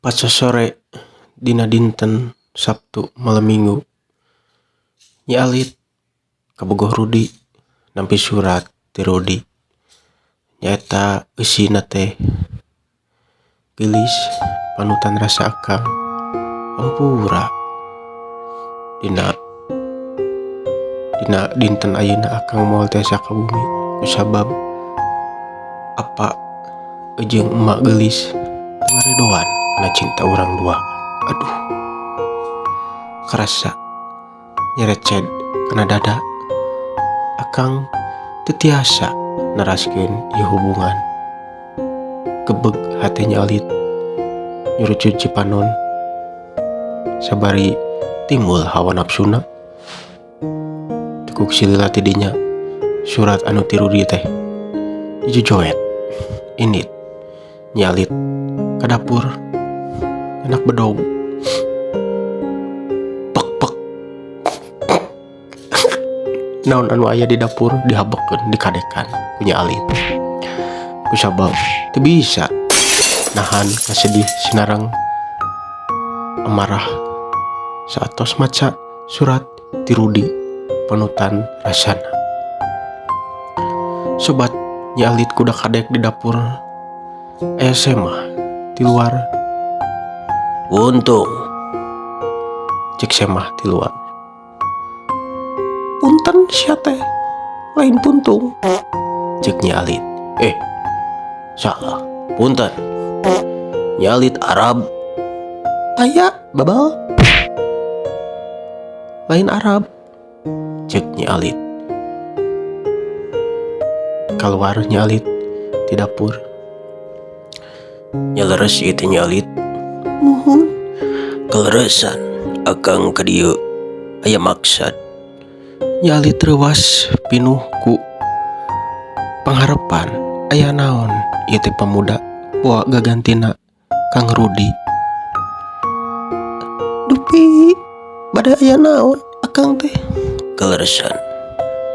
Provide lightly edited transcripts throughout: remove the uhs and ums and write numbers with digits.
Pas sore dina dinten Sabtu malam minggu, Nyi Alit kabogoh Rudi nampi surat ti Rudi. Nyaeta eusina teh geulis panutan rasa akang hampura dina dinten ayeuna akang moal tiasa ka bumi kusabab apa jeung emak geulis ngaredoan kana cinta urang dua. Aduh, karasa nyereced kana dada. Akang teu tiasa naraskeun ieu hubungan. Gebeg hate Nyi Alit nyurucut Cipanon sabari timbul hawa nafsuna. Tekuk silila ti dinya surat anu ti Rudi teh dijojoet. Init Nyi Alit ka dapur anak bedog. Pek naon anu aya di dapur dihabekeun dikadekan ku Nyi Alit. Kusabab teu bisa nahan kasedih sinareng amarah saatos maca surat ti Rudi panutan rasana. Sobat Nyi Alit kuda kadek di dapur aya Semah ti luar. "Untung," cek Semah ti luar. "Punten sia teh, lain puntung," cek Nyi Alit. Salah, punten. Nyi Alit Arab. "Aya, babal." "Lain Arab," cek Nyi Alit. Keluar Nyi Alit ti dapur. "Nya leres ieu teh Nyi Alit." "Nuhun." "Kaleresan akang ka dieu aya maksad." Nyi Alit reuwas pinuh ku pangharepan aya naon ieu teh pemuda poa gagantina Kang Rudi. "Dupi bade aya naon akang teh?" "Kaleresan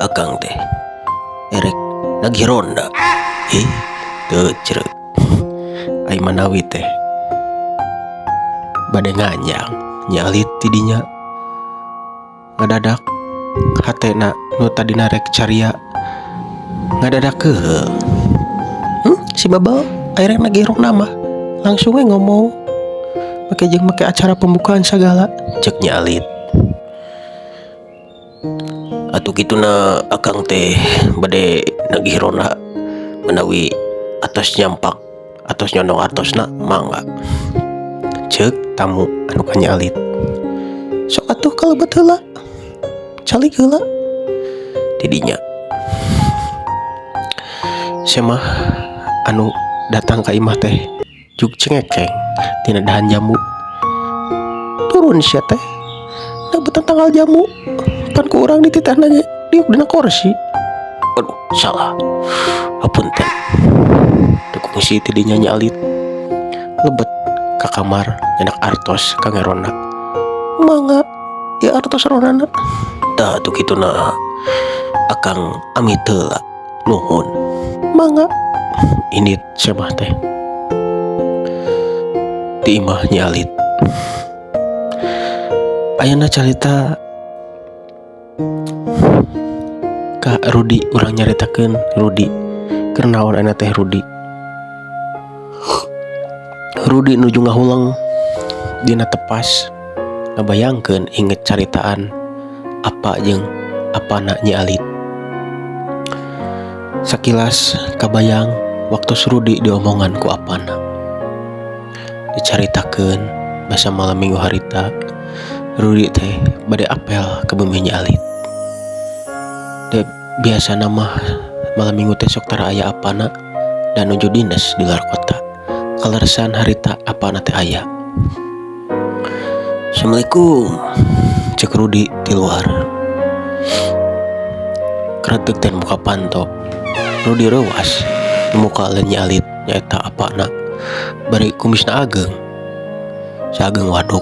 akang teh erek nagih ronda." Teu cereuh. Ai manawi teh bade nganyang Nyi Alit ti dinya. Ngadadak hatena nu tadina rek caria ngadadak keheul. Si babal aya rek nagih ronda mah langsung we ngomong make acara pembukaan segala, cek Nyi Alit. "Atuh kituna akang teh bade nagih ronda menawi atos nyampak atos nyondong artosna mangga," cek tamu anu ka Nyi Alit. "Sok atuh kalebet heula, calik heula." Ti dinya Semah anu datang ka imah teh juk cengekeng tina dahan jamu. "Turun sia teh, dabetan tanggal jamu, pan ku urang dititehna ge diuk dina kursi." "Aduh, salah. Hapunten." Tekuk si ti dinya Nyi Alit lebet ka kamar nyenak artos ka ngerona. "Mangga, ieu artos ronana." "Tah atuh kituna akang amit heula. Nuhun." "Mangga." Init Semah teh ti imah Nyi Alit. Ayeuna carita ka Rudi urang nyaritakeun Rudi. Keur naon aya teh Rudi? Rudi nuju ngahuleng dina tepas ngabayangkeun inget caritaan apa jeung apana Nyi Alit. Sakilas kabayang waktu Rudi diomongan ku apana. Dicaritakeun basa malam minggu harita Rudi teh bade apel ke bumi Nyi Alit. Biasa mah malam minggu teh sok tara aya apana dan nuju dinas di luar kota. Kaleresan harita apana teh aya. "Assalamualaikum," cek Rudi di luar. Keretek ten muka pantok. Rudi reuwas muka leun Nyi Alit nyaeta apana bari kumisna ageng. Saageng waduk.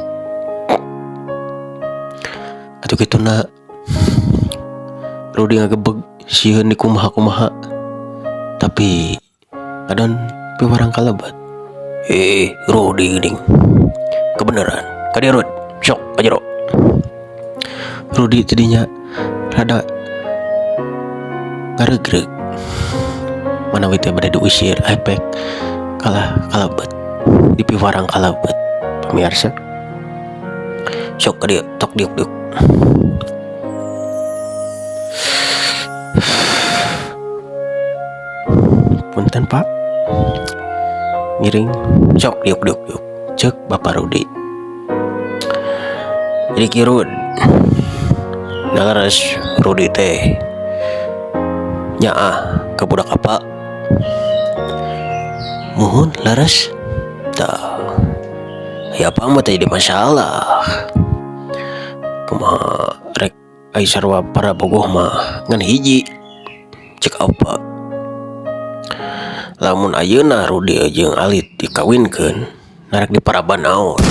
Atuh kituna Rudi ngagebeg sieun di kumaha-kumaha tapi ngadon piwarang kalebet. Rudi geuning. kebenaran ka dieu Rud sok ka jero. Rudi tadinya rada ngaregreg manawi teh bade diusir Ipek kalabet di piwarang kalabet pemirsa. Sok ka dieu tok diuk punten Pak miring sok diuk cek Bapak Rudi. Jadi kirud nalaras Rudi teh nyaah ke budak apa muhun laras tah ya apa mah teh jadi masalah kumaha rek ai sarua para bogoh mah ngan hiji cek apa lamun ayeuna Rudi jeung Alit dikawinkeun narek diparaban naon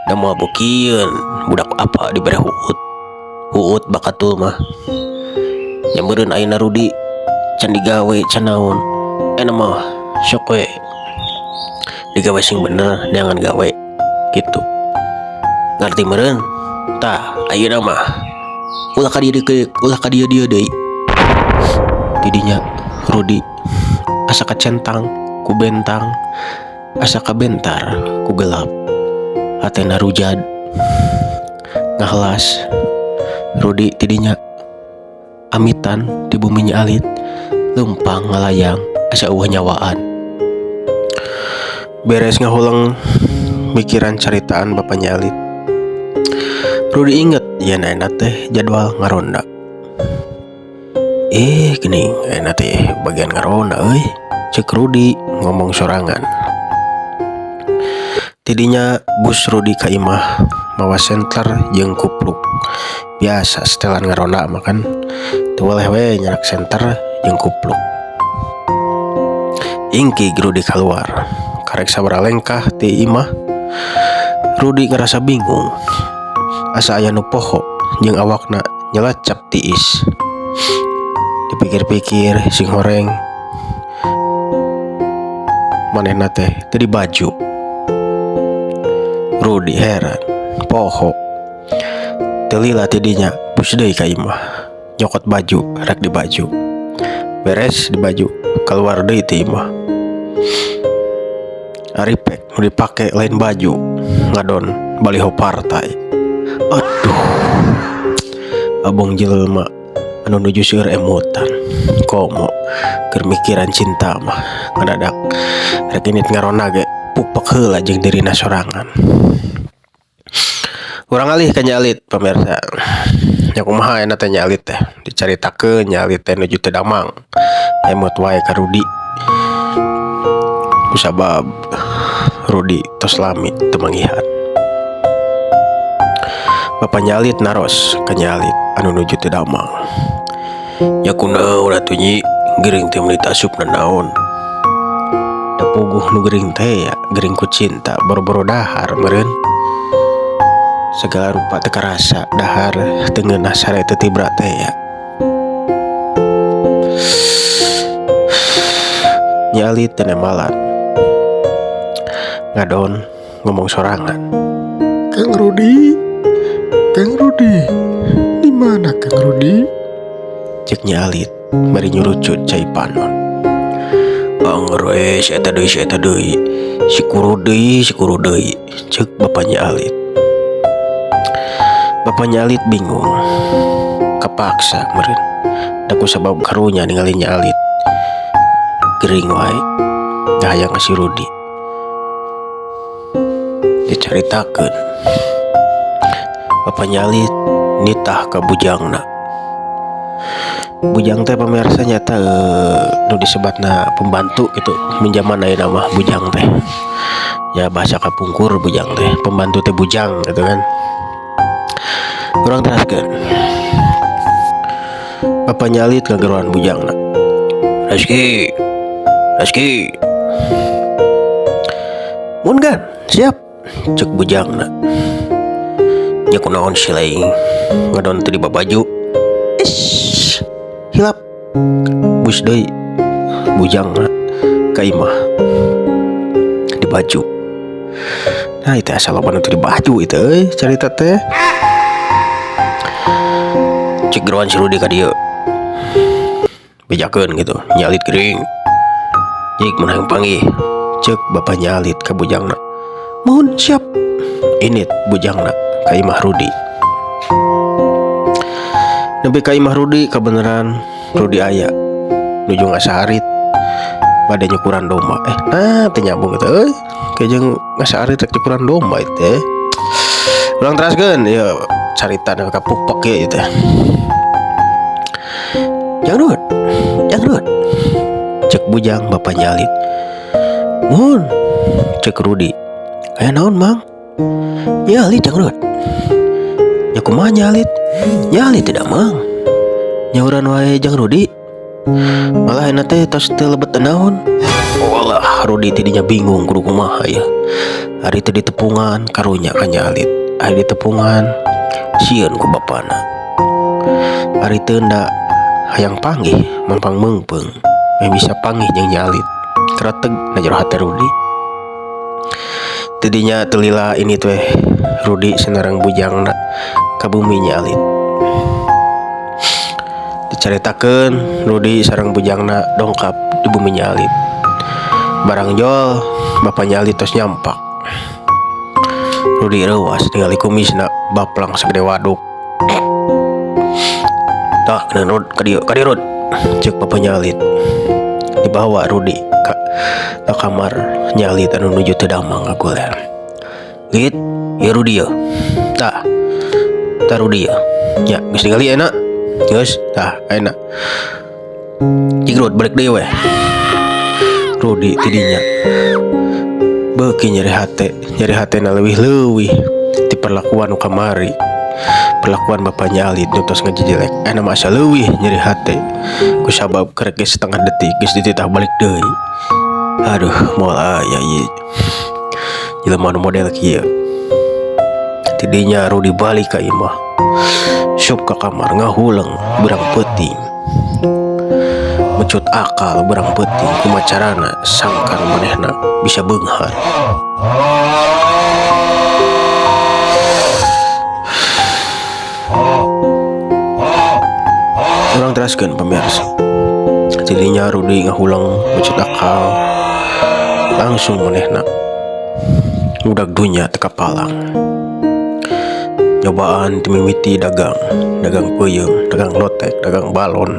da moal bukieun budak apa dibere huut bakatul mah nyameureun ayeuna Rudi can digawe can naon mah sok we digawe sing bener jangan gawe gitu ngarti meureun tah ayeuna mah ulah ka dieu deui tidinya Rudi asa kacentang ku bentang asa kabentar ku gelap hatena rujad ngahlas Rudi tidinya amitan di buminya Alit lempang ngalayang asa eueuh nyawaan beres ngahulang mikiran caritaan bapaknya Alit. Rudi inget yen ayeuna teh jadwal ngaronda geuning ayeuna teh bagian ngaronda euy cek Rudi ngomong sorangan. Tidinya bus Rudi ka imah mawa senter jeung kupluk biasa setelan ngaronda makan teu weleh we nyarak senter jeung kupluk. Ingki Rudi keluar karek sabaraha lengkah ti imah Rudi ngerasa bingung asa aya nu poho jeung awakna nyelacap tiis. Dipikir-pikir sing horeng manehna teh teu di baju. Rudi heran poho teu lila tidinya bus deui ka imah nyokot baju rek di baju beres di baju keluar deui ti imah Aripek nu dipake lain baju ngadon baliho partai. Aduh abong jelema anu nuju seueur emutan komo keur mikiran cinta mah ngadadak rek init ngarona ge pupek heula jeung dirina sorangan. Urang alih ka Alit pemirsa. Nya kumaha ayeuna teh Alit teh dicaritakeun Alit teh nuju teu damang. Emot wae ka Rudi. Kusabab Rudi tos lami teu manggihan. Bapaknya Alit naros ka Alit anu nuju teu damang. Ya kunaon atuh nyi geuring teh meuli tasupna naon. Da puguh nu geuring teh ya geuring ku cinta boro-boro dahar meureun. Segala rupa teu karasa dahar teu ngeunah sare teu tibra teh ya. Nya Alit teu nemalan. Ngadon ngomong sorangan. Kang Rudi, di mana Kang Rudi? Cek Nya Alit bari nyurucut cai panon. Anger we si eta deui si kuru deui cek bapaknya Alit. Bapaknya Alit bingung kapaksa meureun da kusabab karunya ningali Nya Alit geuring wae ngahayang ka si Rudi dicaritakeun. Bapaknya Alit nitah ka bujangna. Bujang teh pemirsa nyata nu disebatna pembantu gitu minjaman ayeuna mah bujang teh ya bahasa kapungkur bujang teh pembantu teh bujang gitu kan. Kurang teraskeun bapaknya Alit ngageroan bujangna. Reski mun kan siap cek bujangna. Nya kunaon si laing ngadon teu dibabaju hilap bus deui bujangna ka imah. baju. Nah itu asal loba nu di baju itu cerita teh. Cek geruan si Rudi ka dieu. Bejakeun gitu, nyalit gering. Jik menang panggih. Cek bapak nyalit ka bujangna. Mohon siap. Init bujangna ka imah Rudi. Nepi ka imah Rudi kebeneran Rudi aya nuju ngasaharit bade nyukuran domba. Nah teu nyambung eta euy. Kejeng ngasaharit rek nyukuran domba itu teh. Ulang teraskeun ya carita nu kapupok ieu teh. Jangrut. Cek bujang bapak nyalit. Mun, cek Rudi. Aya naon, Mang? Nyalit jangrut. Ya kumaha nyalit? Nyalit tidak, Mang. Nyauran wae jang Rudi. Malah enak teh tos teu lebet naon. Walah, Rudi tidinya bingung kudu kumaha ya. Ari teu ditepungan karunya ka nyalit. Ari ditepungan sieun ku bapana. Ari teu nda hayang panggih mampang meungpeung. Meh bisa panggih jeung nyalit. Kereteg na jero hate Rudi. Tidinya telila ini teh Rudi senarang bujangna ka bumi nyalit. Dicaritakeun Rudi sareng bujangna dongkap di bumi nyalit. Barang jol bapak nyalit tos nyampak. Rudi reuas ningali kumisna baplang sagede waduk. Tah kena Rud ka dieu Rud. Cek bapak nyalit. Dibawa Rudi ka kamar nyalit anu nuju teu damang ngagoler. Lit, ya Rudi ya. Tah Rudi ya. Ya, geus ningali enak. Geus, tah enak. Cik Rud balik deui we. Rudi tidinya beuki nyeri hatena leuwih-leuwih ti perlakuan nu kamari. Perlakuan bapak nyalit nu tos ngajejelek aya masa leuwih nyeri hate ku sabab karek setengah detik geus dititah balik deui. Aduh moal aya ieu jelema nu model kieu. Tidinya Rudi balik ka imah. Sup ka kamar ngahuleung berang peuting. Mecut akal berang peuting kumacarana sangkan manehna bisa beunghar. Urang teraskeun pemirsa. Tidinya Rudi ngahulang mecut akal. Langsung manehna budak dunya teka palang. Nyobaan timimiti dagang peuyeung, dagang lotek, dagang balon,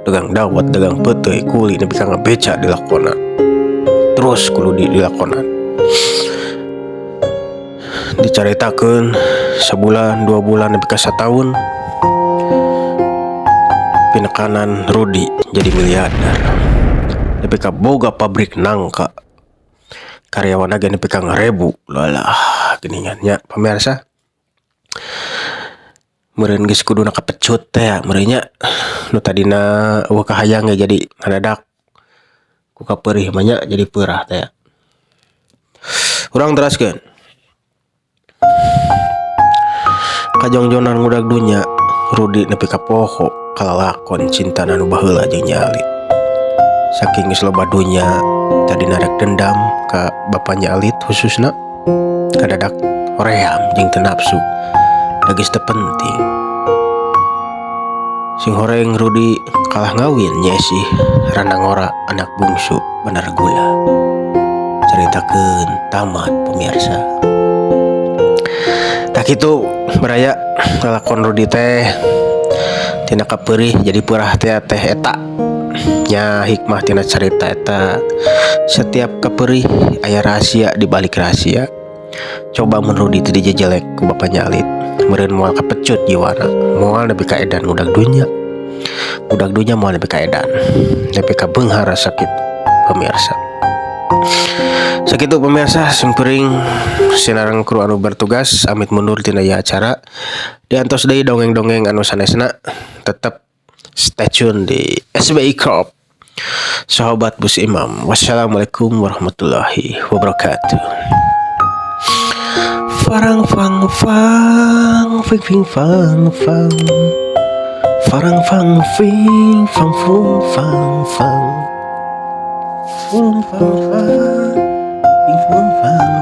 dagang dawet, dagang peuteuy, kuli nepi ka ngabeca dilakonan. Terus kudu dilakonan. Dicaritakeun sebulan, 2 bulan nepi ka sataun pinekanan Rudi jadi miliarder. Nepi ka boga pabrik nangka. Karyawan aja nepi ka 1000. Lalah geuningannya pemirsa. Meureun geus kuduna kapecut teh meureun nya. Nu tadina eueuh kahayang ge jadi ngadadak ku kapeurih mah nya jadi peurah teh. Urang teraskeun. Kajongjonan budak dunya Rudi nepi ka poho kalalakon cintana nu baheula jeung nyalit. Saking geus loba dunya tadina rek dendam ka bapa nyalit khususna kadadak hoream jeung teu nafsu da geus teu penting. Sing horeng Rudi kalah ngawin nyesih rana ngora anak bungsu bener gula. Caritakeun tamat pemirsa. Tak kitu beraya lalakon Rudi teh tina kapeurih jadi peurah teh eta. Nya hikmah tina carita eta setiap kapeurih aya rahasia di balik rahasia. Coba mun Rudi teu dijejelek ku bapa nyalit, meureun moal kapecut jiwana, moal nepi ka edan budak dunya. Budak dunya moal nepi ka edan, nepi ka beunghar sakit pemirsa. Sakitu pemirsa sempeuring sinareng kru anu bertugas amit mundur tina ieu acara. Diantos deui dongeng-dongeng anu sanesna. Tetep stay tune di SBI Corp. Sahabat Bus Imam. Wassalamualaikum warahmatullahi wabarakatuh. Farang fang fang fing fing fang fang. Farang fang fing fang fung fang fang. Fung fang fang fing fung Malu.